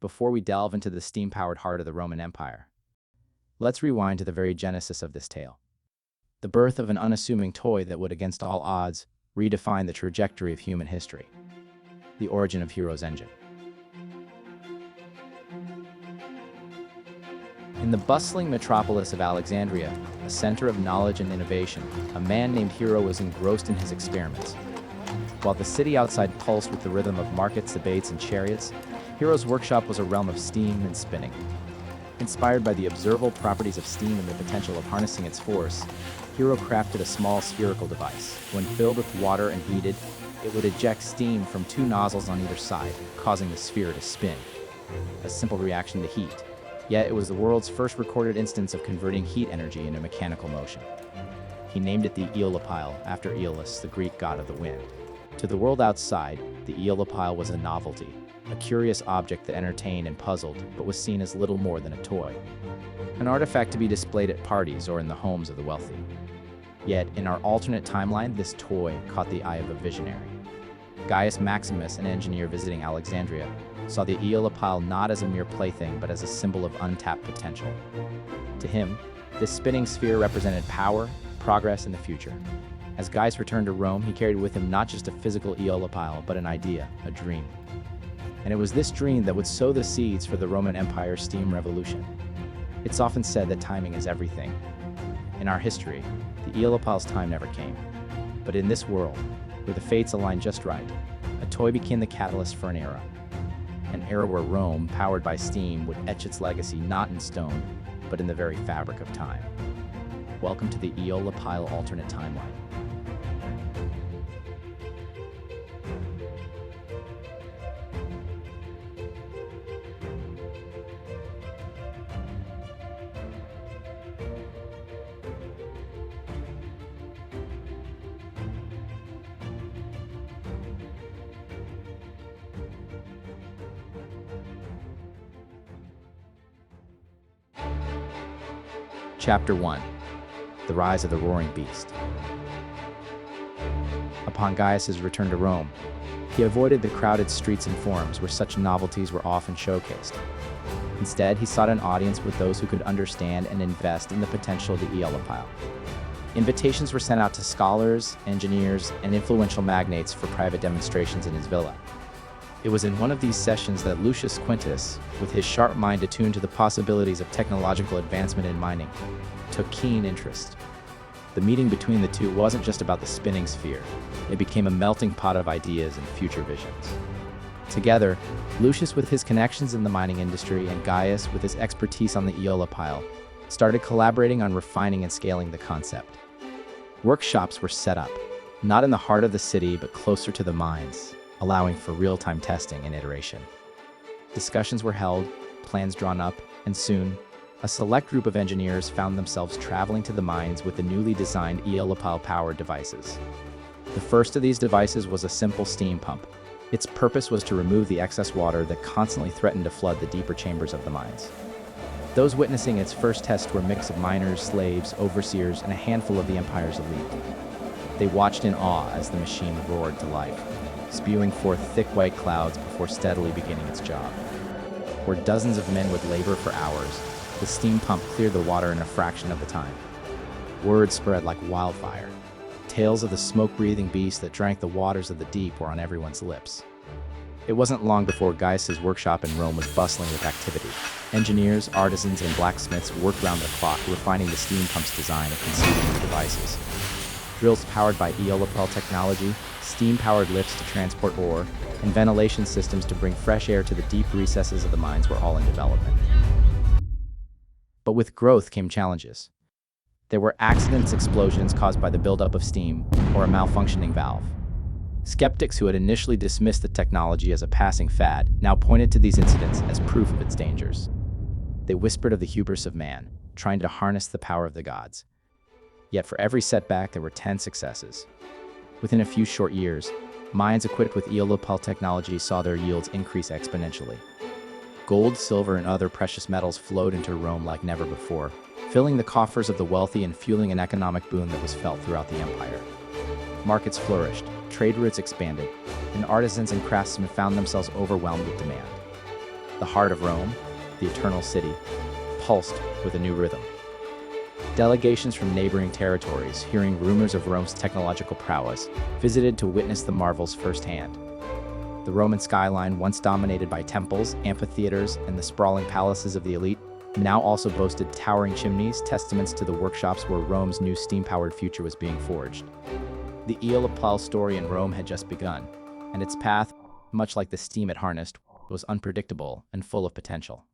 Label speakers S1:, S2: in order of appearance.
S1: before we delve into the steam-powered heart of the Roman Empire. Let's rewind to the very genesis of this tale. The birth of an unassuming toy that would, against all odds, redefine the trajectory of human history. The origin of Hero's engine. In the bustling metropolis of Alexandria, a center of knowledge and innovation, a man named Hero was engrossed in his experiments. While the city outside pulsed with the rhythm of markets, debates, and chariots, Hero's workshop was a realm of steam and spinning. Inspired by the observable properties of steam and the potential of harnessing its force, Hero crafted a small spherical device. When filled with water and heated, it would eject steam from two nozzles on either side, causing the sphere to spin. A simple reaction to heat. Yet it was the world's first recorded instance of converting heat energy into mechanical motion. He named it the Aeolipile, after Aeolus, the Greek god of the wind. To the world outside, the Aeolipile was a novelty, a curious object that entertained and puzzled, but was seen as little more than a toy. An artifact to be displayed at parties or in the homes of the wealthy. Yet, in our alternate timeline, this toy caught the eye of a visionary. Gaius Maximus, an engineer visiting Alexandria, saw the Aeolipile not as a mere plaything, but as a symbol of untapped potential. To him, this spinning sphere represented power, progress, and the future. As Gaius returned to Rome, he carried with him not just a physical Aeolipile, but an idea, a dream. And it was this dream that would sow the seeds for the Roman Empire's steam revolution. It's often said that timing is everything. In our history, the Aeolipile's time never came. But in this world, where the fates aligned just right, a toy became the catalyst for an era where Rome, powered by steam, would etch its legacy not in stone, but in the very fabric of time. Welcome to the Aeolipile alternate timeline. Chapter 1. The Rise of the Roaring Beast. Upon Gaius's return to Rome, he avoided the crowded streets and forums where such novelties were often showcased. Instead, he sought an audience with those who could understand and invest in the potential of the Aeolipile. Invitations were sent out to scholars, engineers, and influential magnates for private demonstrations in his villa. It was in one of these sessions that Lucius Quintus, with his sharp mind attuned to the possibilities of technological advancement in mining, took keen interest. The meeting between the two wasn't just about the spinning sphere. It became a melting pot of ideas and future visions. Together, Lucius with his connections in the mining industry and Gaius with his expertise on the Aeolipile started collaborating on refining and scaling the concept. Workshops were set up, not in the heart of the city but closer to the mines, allowing for real-time testing and iteration. Discussions were held, plans drawn up, and soon, a select group of engineers found themselves traveling to the mines with the newly designed Aeolipile-powered devices. The first of these devices was a simple steam pump. Its purpose was to remove the excess water that constantly threatened to flood the deeper chambers of the mines. Those witnessing its first test were a mix of miners, slaves, overseers, and a handful of the Empire's elite. They watched in awe as the machine roared to life, spewing forth thick white clouds before steadily beginning its job. Where dozens of men would labor for hours, the steam pump cleared the water in a fraction of the time. Word spread like wildfire. Tales of the smoke-breathing beast that drank the waters of the deep were on everyone's lips. It wasn't long before Gaius's workshop in Rome was bustling with activity. Engineers, artisans, and blacksmiths worked round the clock, refining the steam pump's design and conceiving new devices. Drills powered by Aeolipile technology, steam-powered lifts to transport ore, and ventilation systems to bring fresh air to the deep recesses of the mines were all in development. But with growth came challenges. There were accidents, explosions caused by the buildup of steam, or a malfunctioning valve. Skeptics who had initially dismissed the technology as a passing fad now pointed to these incidents as proof of its dangers. They whispered of the hubris of man, trying to harness the power of the gods. Yet for every setback, there were 10 successes. Within a few short years, mines equipped with Aeolipile technology saw their yields increase exponentially. Gold, silver, and other precious metals flowed into Rome like never before, filling the coffers of the wealthy and fueling an economic boom that was felt throughout the empire. Markets flourished, trade routes expanded, and artisans and craftsmen found themselves overwhelmed with demand. The heart of Rome, the eternal city, pulsed with a new rhythm. Delegations from neighboring territories, hearing rumors of Rome's technological prowess, visited to witness the marvels firsthand. The Roman skyline, once dominated by temples, amphitheaters, and the sprawling palaces of the elite, now also boasted towering chimneys, testaments to the workshops where Rome's new steam-powered future was being forged. The Aeolipile story in Rome had just begun, and its path, much like the steam it harnessed, was unpredictable and full of potential.